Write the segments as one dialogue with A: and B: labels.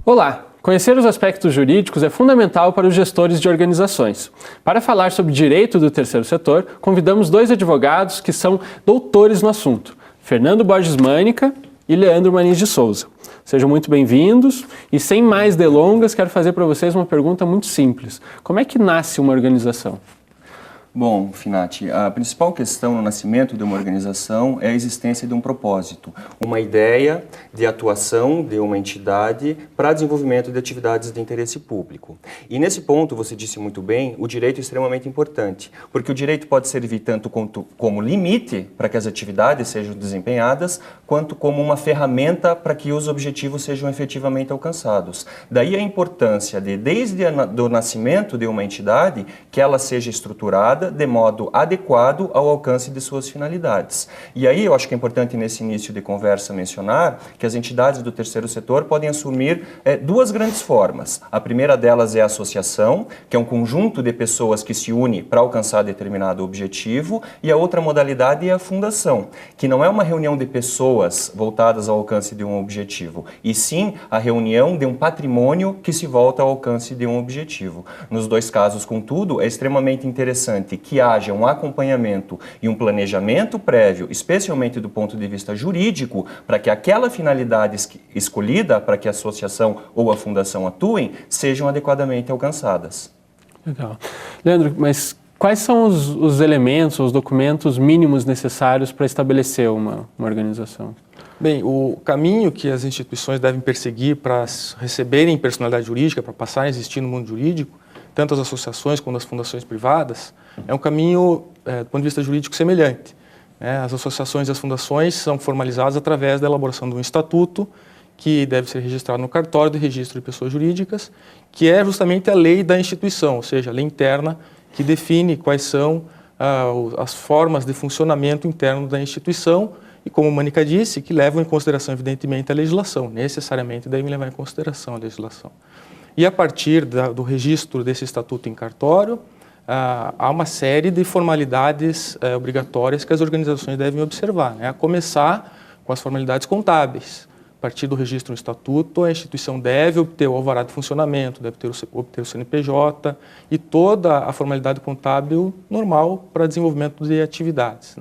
A: Olá! Conhecer os aspectos jurídicos é fundamental para os gestores de organizações. Para falar sobre direito do terceiro setor, convidamos dois advogados que são doutores no assunto, Fernando Borges Mânica e Leandro Manins de Souza. Sejam muito bem-vindos e, sem mais delongas, quero fazer para vocês uma pergunta muito simples. Como é que nasce uma organização?
B: Bom, Finati, a principal questão no nascimento de uma organização é a existência de um propósito, uma ideia de atuação de uma entidade para desenvolvimento de atividades de interesse público. E nesse ponto, você disse muito bem, o direito é extremamente importante, porque o direito pode servir tanto como limite para que as atividades sejam desempenhadas, quanto como uma ferramenta para que os objetivos sejam efetivamente alcançados. Daí a importância de, desde o nascimento de uma entidade, que ela seja estruturada de modo adequado ao alcance de suas finalidades. E aí eu acho que é importante nesse início de conversa mencionar que as entidades do terceiro setor podem assumir duas grandes formas. A primeira delas é a associação, que é um conjunto de pessoas que se une para alcançar determinado objetivo, e a outra modalidade é a fundação, que não é uma reunião de pessoas voltadas ao alcance de um objetivo, e sim a reunião de um patrimônio que se volta ao alcance de um objetivo. Nos dois casos, contudo, é extremamente interessante que haja um acompanhamento e um planejamento prévio, especialmente do ponto de vista jurídico, para que aquela finalidade escolhida para que a associação ou a fundação atuem, sejam adequadamente alcançadas.
A: Legal. Leandro, mas quais são os elementos, os documentos mínimos necessários para estabelecer uma organização?
C: Bem, o caminho que as instituições devem perseguir para receberem personalidade jurídica, para passarem a existir no mundo jurídico, tanto as associações quanto as fundações privadas, é um caminho, do ponto de vista jurídico, semelhante. As associações e as fundações são formalizadas através da elaboração de um estatuto que deve ser registrado no cartório de registro de pessoas jurídicas, que é justamente a lei da instituição, ou seja, a lei interna que define quais são as formas de funcionamento interno da instituição e, como a Mânica disse, que levam em consideração, evidentemente, a legislação. Necessariamente devem levar em consideração a legislação. E a partir do registro desse estatuto em cartório, há uma série de formalidades obrigatórias que as organizações devem observar, a começar com as formalidades contábeis. A partir do registro no estatuto, a instituição deve obter o alvará de funcionamento, deve obter o CNPJ e toda a formalidade contábil normal para desenvolvimento de atividades.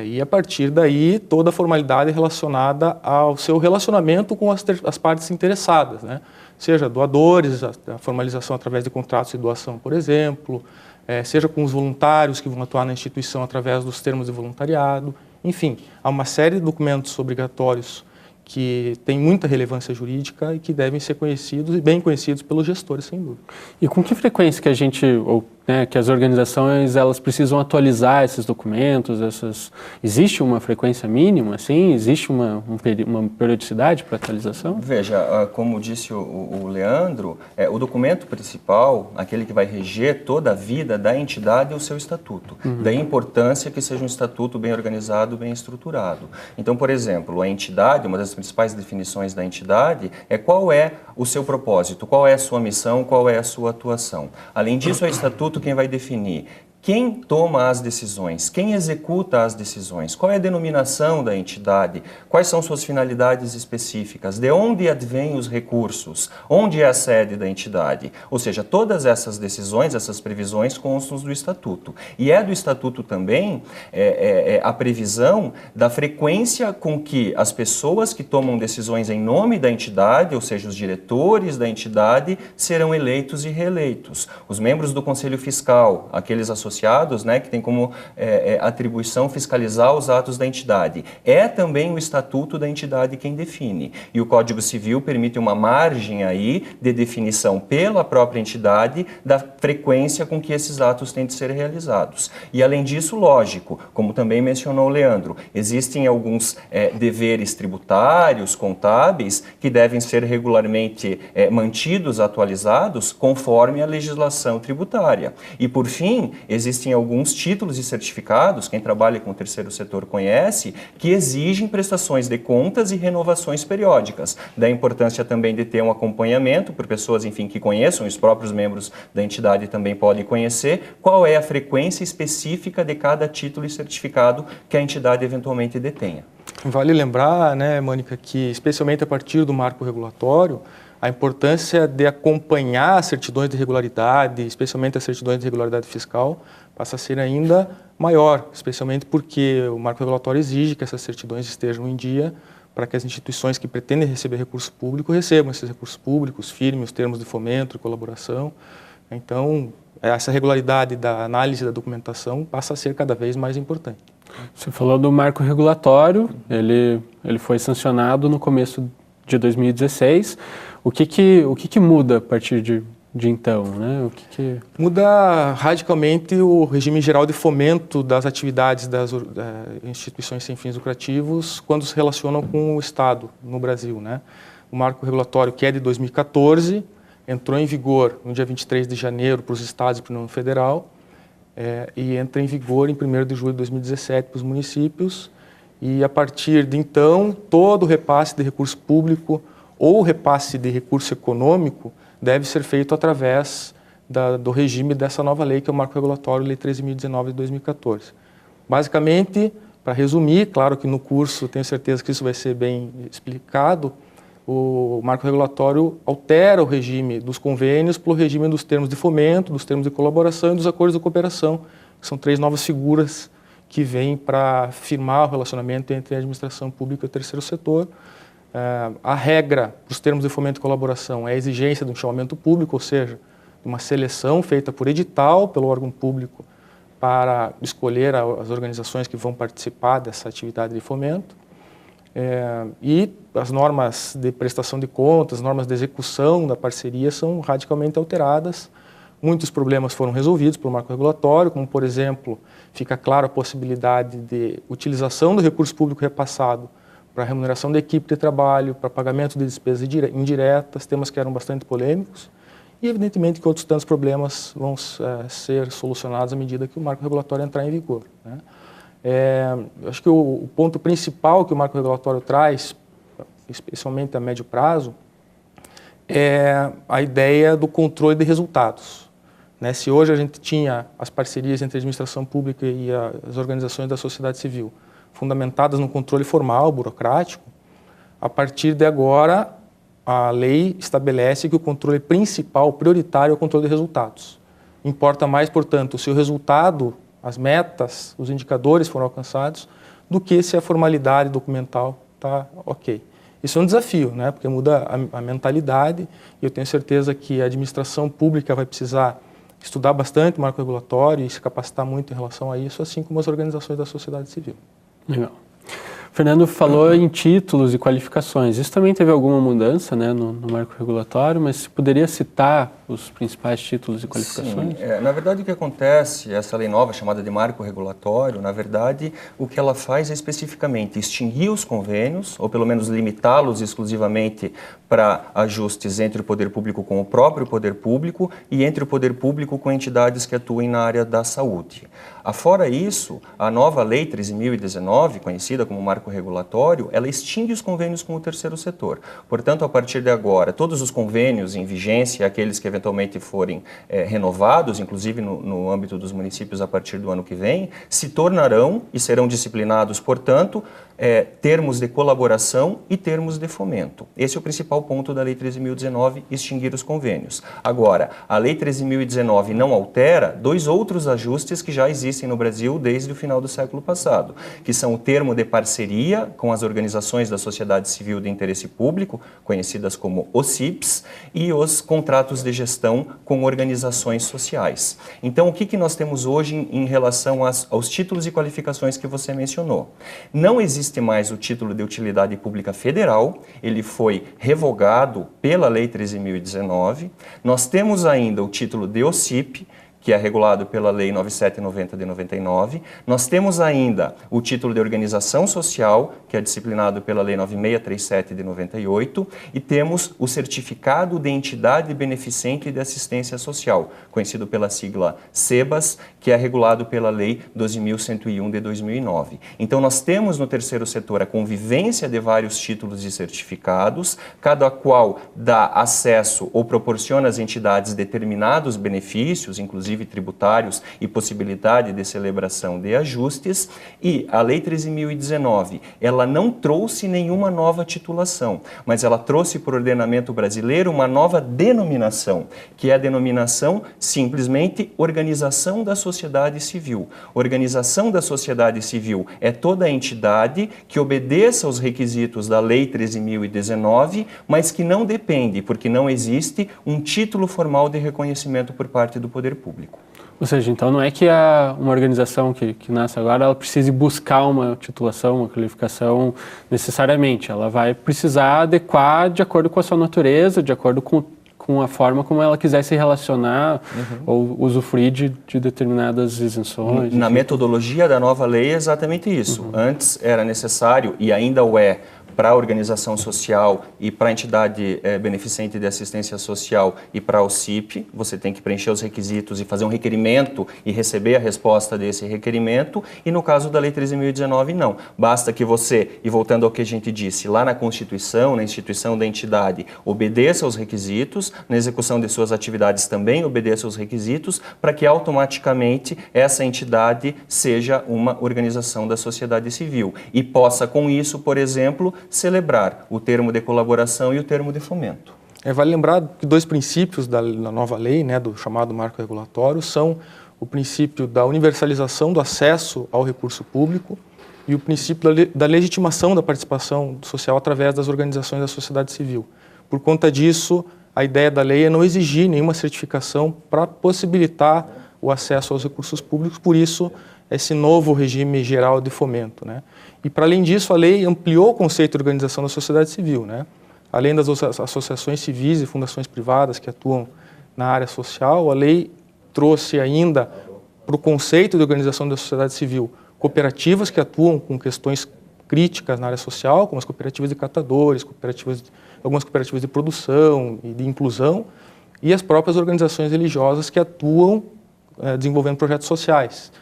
C: E a partir daí, toda a formalidade relacionada ao seu relacionamento com as partes interessadas, seja doadores, a formalização através de contratos de doação, por exemplo, seja com os voluntários que vão atuar na instituição através dos termos de voluntariado, enfim, há uma série de documentos obrigatórios que têm muita relevância jurídica e que devem ser conhecidos e bem conhecidos pelos gestores, sem dúvida.
A: E com que frequência que que as organizações elas precisam atualizar esses documentos? Existe uma frequência mínima, assim? Existe uma periodicidade para atualização?
B: Veja, como disse o Leandro, o documento principal, aquele que vai reger toda a vida da entidade, é o seu estatuto. Daí a importância que seja um estatuto bem organizado, bem estruturado. Então, por exemplo, a entidade, uma das principais definições da entidade é qual é o seu propósito, qual é a sua missão, qual é a sua atuação. Além disso, é o estatuto quem vai definir quem toma as decisões, quem executa as decisões, qual é a denominação da entidade, quais são suas finalidades específicas, de onde advêm os recursos, onde é a sede da entidade. Ou seja, todas essas decisões, essas previsões constam do Estatuto. E é do Estatuto também a previsão da frequência com que as pessoas que tomam decisões em nome da entidade, ou seja, os diretores da entidade, serão eleitos e reeleitos. Os membros do Conselho Fiscal, aqueles associados, que tem como atribuição fiscalizar os atos da entidade. É também o Estatuto da entidade quem define. E o Código Civil permite uma margem aí de definição pela própria entidade da frequência com que esses atos têm de ser realizados. E além disso, lógico, como também mencionou o Leandro, existem alguns deveres tributários, contábeis, que devem ser regularmente mantidos, atualizados, conforme a legislação tributária. E por fim, existem alguns títulos e certificados, quem trabalha com o terceiro setor conhece, que exigem prestações de contas e renovações periódicas. Da importância também de ter um acompanhamento por pessoas, enfim, que conheçam, os próprios membros da entidade também podem conhecer qual é a frequência específica de cada título e certificado que a entidade eventualmente detenha.
C: Vale lembrar, Mânica, que especialmente a partir do marco regulatório, a importância de acompanhar as certidões de regularidade, especialmente as certidões de regularidade fiscal, passa a ser ainda maior, especialmente porque o marco regulatório exige que essas certidões estejam em dia para que as instituições que pretendem receber recurso público recebam esses recursos públicos, firmem os termos de fomento e colaboração. Então, essa regularidade da análise da documentação passa a ser cada vez mais importante.
A: Você falou do marco regulatório, ele foi sancionado no começo de 2016. O que muda a partir de então, né?
C: Muda radicalmente o regime geral de fomento das atividades das instituições sem fins lucrativos quando se relacionam com o Estado no Brasil, né? O marco regulatório, que é de 2014, entrou em vigor no dia 23 de janeiro para os estados e para a União Federal e entra em vigor em 1º de julho de 2017 para os municípios. E, a partir de então, todo o repasse de recurso público ou repasse de recurso econômico deve ser feito através do regime dessa nova lei, que é o Marco Regulatório, Lei 13.019 de 2014. Basicamente, para resumir, claro que no curso tenho certeza que isso vai ser bem explicado, o Marco Regulatório altera o regime dos convênios pelo regime dos termos de fomento, dos termos de colaboração e dos acordos de cooperação, que são 3 novas figuras que vêm para firmar o relacionamento entre a administração pública e o terceiro setor. A regra dos termos de fomento e colaboração é a exigência de um chamamento público, ou seja, uma seleção feita por edital pelo órgão público para escolher as organizações que vão participar dessa atividade de fomento. E as normas de prestação de contas, as normas de execução da parceria são radicalmente alteradas. Muitos problemas foram resolvidos pelo marco regulatório, como, por exemplo, fica claro a possibilidade de utilização do recurso público repassado para remuneração da equipe de trabalho, para pagamento de despesas indiretas, temas que eram bastante polêmicos, e evidentemente que outros tantos problemas vão ser solucionados à medida que o marco regulatório entrar em vigor, né? Acho que o ponto principal que o marco regulatório traz, especialmente a médio prazo, é a ideia do controle de resultados, né? Se hoje a gente tinha as parcerias entre a administração pública e as organizações da sociedade civil fundamentadas no controle formal, burocrático, a partir de agora a lei estabelece que o controle principal, prioritário, é o controle de resultados. Importa mais, portanto, se o resultado, as metas, os indicadores foram alcançados, do que se a formalidade documental está ok. Isso é um desafio, né? Porque muda a mentalidade, e eu tenho certeza que a administração pública vai precisar estudar bastante o marco regulatório e se capacitar muito em relação a isso, assim como as organizações da sociedade civil.
A: Legal. O Fernando falou em títulos e qualificações. Isso também teve alguma mudança, né, no marco regulatório, mas você poderia citar os principais títulos e qualificações?
B: Sim, na verdade o que acontece, essa lei nova chamada de marco regulatório, na verdade o que ela faz é especificamente extinguir os convênios, ou pelo menos limitá-los exclusivamente para ajustes entre o poder público com o próprio poder público e entre o poder público com entidades que atuem na área da saúde. Afora isso, a nova lei 13.019, conhecida como marco regulatório, ela extingue os convênios com o terceiro setor. Portanto, a partir de agora, todos os convênios em vigência, aqueles que eventualmente forem renovados, inclusive no âmbito dos municípios a partir do ano que vem, se tornarão e serão disciplinados, portanto, termos de colaboração e termos de fomento. Esse é o principal ponto da Lei 13.019, extinguir os convênios. Agora, a Lei 13.019 não altera 2 outros ajustes que já existem no Brasil desde o final do século passado, que são o termo de parceria com as organizações da sociedade civil de interesse público, conhecidas como OCIPs, e os contratos de gestão com organizações sociais. Então, o que nós temos hoje em relação aos títulos e qualificações que você mencionou? Não existe mais o título de utilidade pública federal, ele foi revogado pela Lei 13.019. Nós temos ainda o título de OCIP, que é regulado pela Lei 9790 de 99. Nós temos ainda o título de organização social, que é disciplinado pela Lei 9637 de 98, e temos o certificado de entidade beneficente de assistência social, conhecido pela sigla SEBAS, que é regulado pela Lei 12.101 de 2009. Então nós temos no terceiro setor a convivência de vários títulos e certificados, cada qual dá acesso ou proporciona às entidades determinados benefícios, inclusive inclusive tributários, e possibilidade de celebração de ajustes. E a Lei 13.019, ela não trouxe nenhuma nova titulação, mas ela trouxe para o ordenamento brasileiro uma nova denominação, que é a denominação simplesmente Organização da Sociedade Civil. Organização da Sociedade Civil é toda entidade que obedeça aos requisitos da Lei 13.019, mas que não depende, porque não existe um título formal de reconhecimento por parte do poder público.
A: Ou seja, então não é que uma organização que nasce agora, ela precise buscar uma titulação, uma qualificação necessariamente. Ela vai precisar adequar de acordo com a sua natureza, de acordo com a forma como ela quiser se relacionar ou usufruir de determinadas isenções.
B: Na metodologia da nova lei é exatamente isso. Antes era necessário, e ainda o é, para a organização social e para a entidade beneficente de assistência social e para o CIP, você tem que preencher os requisitos e fazer um requerimento e receber a resposta desse requerimento. E no caso da Lei 13.019, não. Basta que você, e voltando ao que a gente disse, lá na Constituição, na instituição da entidade, obedeça aos requisitos, na execução de suas atividades também obedeça aos requisitos, para que automaticamente essa entidade seja uma organização da sociedade civil e possa, com isso, por exemplo, celebrar o termo de colaboração e o termo de fomento.
C: Vale lembrar que dois princípios da nova lei, né, do chamado marco regulatório, são o princípio da universalização do acesso ao recurso público e o princípio da legitimação da participação social através das organizações da sociedade civil. Por conta disso, a ideia da lei é não exigir nenhuma certificação para possibilitar o acesso aos recursos públicos, por isso esse novo regime geral de fomento, né? E, para além disso, a lei ampliou o conceito de organização da sociedade civil, né? Além das associações civis e fundações privadas que atuam na área social, a lei trouxe ainda para o conceito de organização da sociedade civil cooperativas que atuam com questões críticas na área social, como as cooperativas de catadores, algumas cooperativas de produção e de inclusão, e as próprias organizações religiosas que atuam desenvolvendo projetos sociais.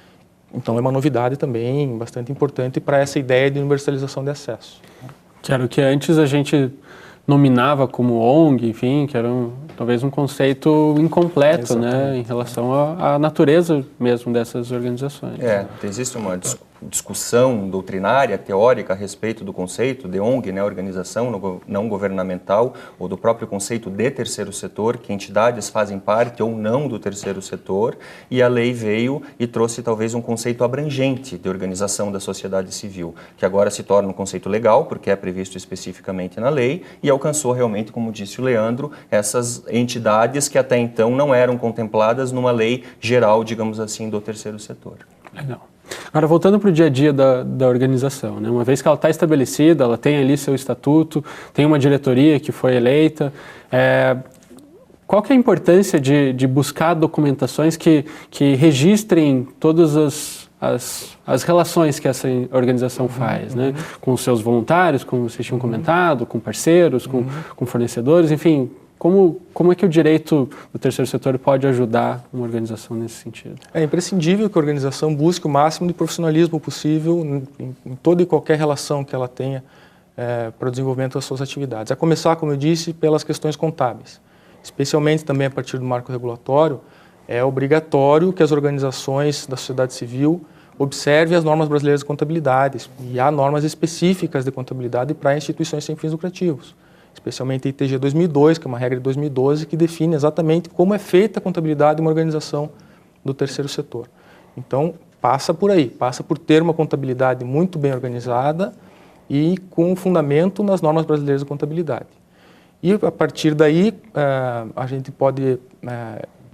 C: Então, é uma novidade também bastante importante para essa ideia de universalização de acesso.
A: Que era o que antes a gente nominava como ONG, enfim, que era talvez um conceito incompleto, né, em relação à natureza mesmo dessas organizações.
B: Existe uma discussão doutrinária, teórica a respeito do conceito de ONG, né, organização não governamental, ou do próprio conceito de terceiro setor, que entidades fazem parte ou não do terceiro setor, e a lei veio e trouxe talvez um conceito abrangente de organização da sociedade civil, que agora se torna um conceito legal, porque é previsto especificamente na lei, e alcançou realmente, como disse o Leandro, essas entidades que até então não eram contempladas numa lei geral, digamos assim, do terceiro setor.
A: Legal. Agora, voltando para o dia a dia da organização, né? Uma vez que ela está estabelecida, ela tem ali seu estatuto, tem uma diretoria que foi eleita, qual que é a importância de buscar documentações que registrem todas as relações que essa organização faz, né? Com os seus voluntários, como vocês tinham comentado, com parceiros, com fornecedores, enfim, como é que o direito do terceiro setor pode ajudar uma organização nesse sentido?
C: É imprescindível que a organização busque o máximo de profissionalismo possível em toda e qualquer relação que ela tenha para o desenvolvimento das suas atividades. A começar, como eu disse, pelas questões contábeis. Especialmente também a partir do marco regulatório, é obrigatório que as organizações da sociedade civil observem as normas brasileiras de contabilidade, e há normas específicas de contabilidade para instituições sem fins lucrativos, especialmente a ITG 2002, que é uma regra de 2012, que define exatamente como é feita a contabilidade de uma organização do terceiro setor. Então, passa por aí, passa por ter uma contabilidade muito bem organizada e com fundamento nas normas brasileiras de contabilidade. E, a partir daí, a gente pode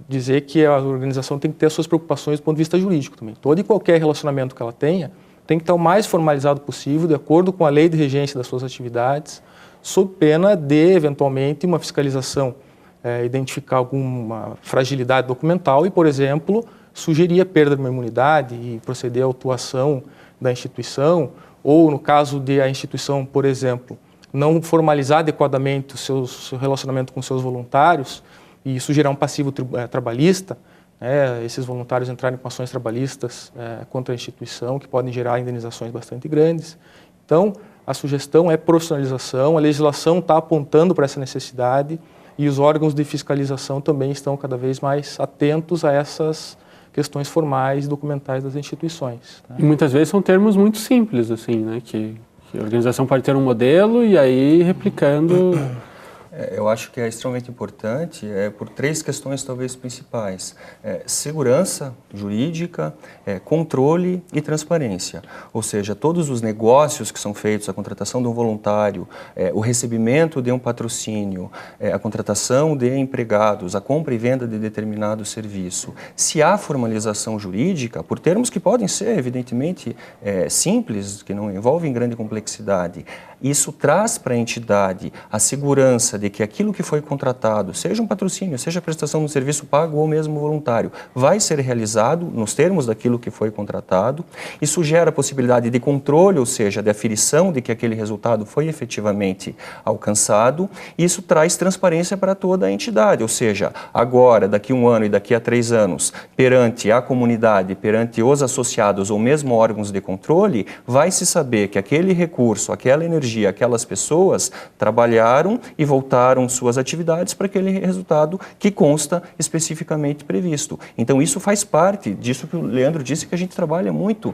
C: dizer que a organização tem que ter as suas preocupações do ponto de vista jurídico também. Todo e qualquer relacionamento que ela tenha tem que estar o mais formalizado possível, de acordo com a lei de regência das suas atividades, sob pena de, eventualmente, uma fiscalização identificar alguma fragilidade documental e, por exemplo, sugerir a perda de uma imunidade e proceder à autuação da instituição, ou, no caso de a instituição, por exemplo, não formalizar adequadamente o seu relacionamento com seus voluntários e isso gerar um passivo trabalhista, esses voluntários entrarem com ações trabalhistas contra a instituição, que podem gerar indenizações bastante grandes. Então, a sugestão é profissionalização, a legislação está apontando para essa necessidade, e os órgãos de fiscalização também estão cada vez mais atentos a essas questões formais e documentais das instituições.
A: E muitas vezes são termos muito simples, assim, né? Que a organização pode ter um modelo e aí replicando...
B: Eu acho que é extremamente importante por 3 questões talvez principais. Segurança jurídica, controle e transparência. Ou seja, todos os negócios que são feitos, a contratação de um voluntário, o recebimento de um patrocínio, a contratação de empregados, a compra e venda de determinado serviço. Se há formalização jurídica, por termos que podem ser evidentemente simples, que não envolvem grande complexidade, isso traz para a entidade a segurança de que aquilo que foi contratado, seja um patrocínio, seja a prestação de um serviço pago ou mesmo voluntário, vai ser realizado nos termos daquilo que foi contratado. Isso gera a possibilidade de controle, ou seja, de aferição de que aquele resultado foi efetivamente alcançado. Isso traz transparência para toda a entidade, ou seja, agora, daqui a 1 ano e daqui a 3 anos, perante a comunidade, perante os associados ou mesmo órgãos de controle, vai se saber que aquele recurso, aquela energia, aquelas pessoas trabalharam e voltaram suas atividades para aquele resultado que consta especificamente previsto. Então isso faz parte disso que o Leandro disse, que a gente trabalha muito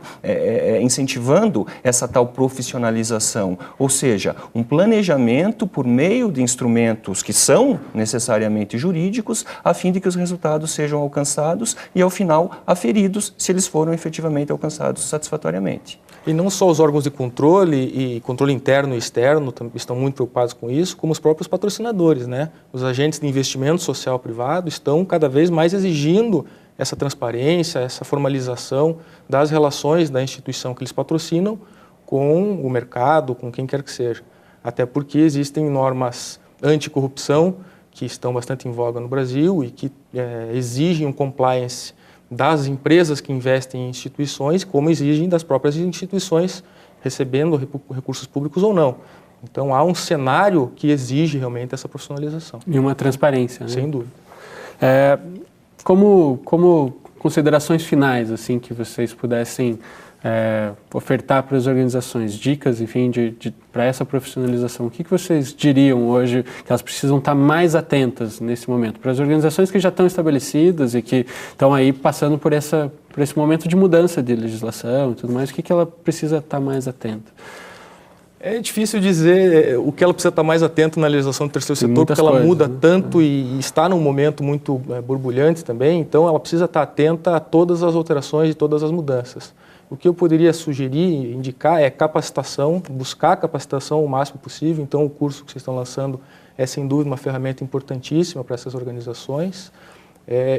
B: incentivando essa tal profissionalização, ou seja, um planejamento por meio de instrumentos que são necessariamente jurídicos, a fim de que os resultados sejam alcançados e ao final aferidos se eles foram efetivamente alcançados satisfatoriamente.
C: E não só os órgãos de controle e controle interno e externo estão muito preocupados com isso, como os próprios patrocinadores, né? Os agentes de investimento social privado estão cada vez mais exigindo essa transparência, essa formalização das relações da instituição que eles patrocinam com o mercado, com quem quer que seja. Até porque existem normas anticorrupção que estão bastante em voga no Brasil e que exigem um compliance das empresas que investem em instituições, como exigem das próprias instituições recebendo recursos públicos ou não. Então, há um cenário que exige realmente essa profissionalização.
A: E uma transparência, né?
C: Sem dúvida.
A: Como considerações finais, assim, que vocês pudessem ofertar para as organizações, dicas, enfim, para essa profissionalização, o que vocês diriam hoje que elas precisam estar mais atentas nesse momento? Para as organizações que já estão estabelecidas e que estão aí passando por esse momento de mudança de legislação e tudo mais, o que ela precisa estar mais atenta?
C: É difícil dizer o que ela precisa estar mais atenta na legislação do terceiro setor, porque ela muda tanto e está num momento muito borbulhante também, então ela precisa estar atenta a todas as alterações e todas as mudanças. O que eu poderia sugerir, indicar, é capacitação, buscar capacitação o máximo possível. Então, o curso que vocês estão lançando é, sem dúvida, uma ferramenta importantíssima para essas organizações.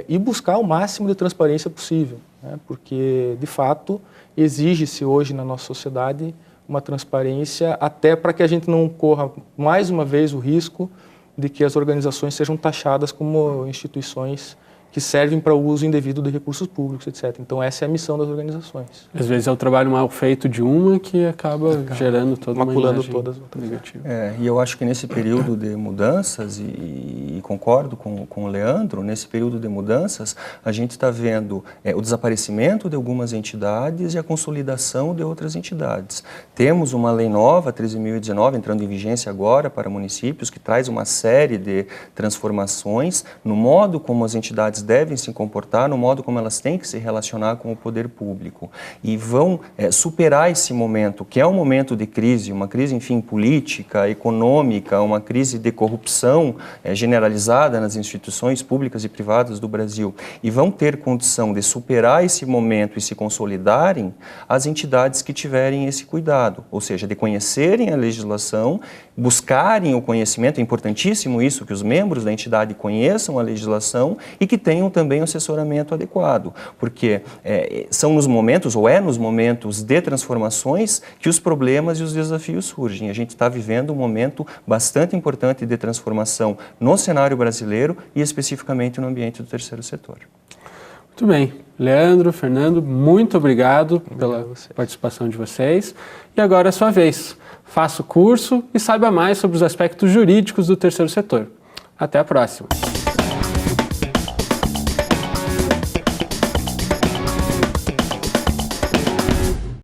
C: E buscar o máximo de transparência possível, né? Porque, de fato, exige-se hoje na nossa sociedade uma transparência até para que a gente não corra, mais uma vez, o risco de que as organizações sejam taxadas como instituições que servem para o uso indevido de recursos públicos, etc. Então, essa é a missão das organizações.
A: Às vezes é o trabalho mal feito de uma que acaba gerando toda uma imagem
C: todas as outras
A: negativa.
B: E eu acho que nesse período de mudanças, e concordo com o Leandro, nesse período de mudanças, a gente está vendo o desaparecimento de algumas entidades e a consolidação de outras entidades. Temos uma lei nova, 13.019, entrando em vigência agora para municípios, que traz uma série de transformações no modo como as entidades devem se comportar, no modo como elas têm que se relacionar com o poder público. E vão superar esse momento, que é um momento de crise, uma crise, enfim, política, econômica, uma crise de corrupção generalizada nas instituições públicas e privadas do Brasil. E vão ter condição de superar esse momento e se consolidarem as entidades que tiverem esse cuidado, ou seja, de conhecerem a legislação, buscarem o conhecimento, é importantíssimo isso, que os membros da entidade conheçam a legislação e que tenham também o assessoramento adequado, porque são nos momentos, ou nos momentos de transformações que os problemas e os desafios surgem. A gente está vivendo um momento bastante importante de transformação no cenário brasileiro e especificamente no ambiente do terceiro setor.
A: Muito bem. Leandro, Fernando, muito obrigado pela participação de vocês. E agora é a sua vez. Faça o curso e saiba mais sobre os aspectos jurídicos do terceiro setor. Até a próxima.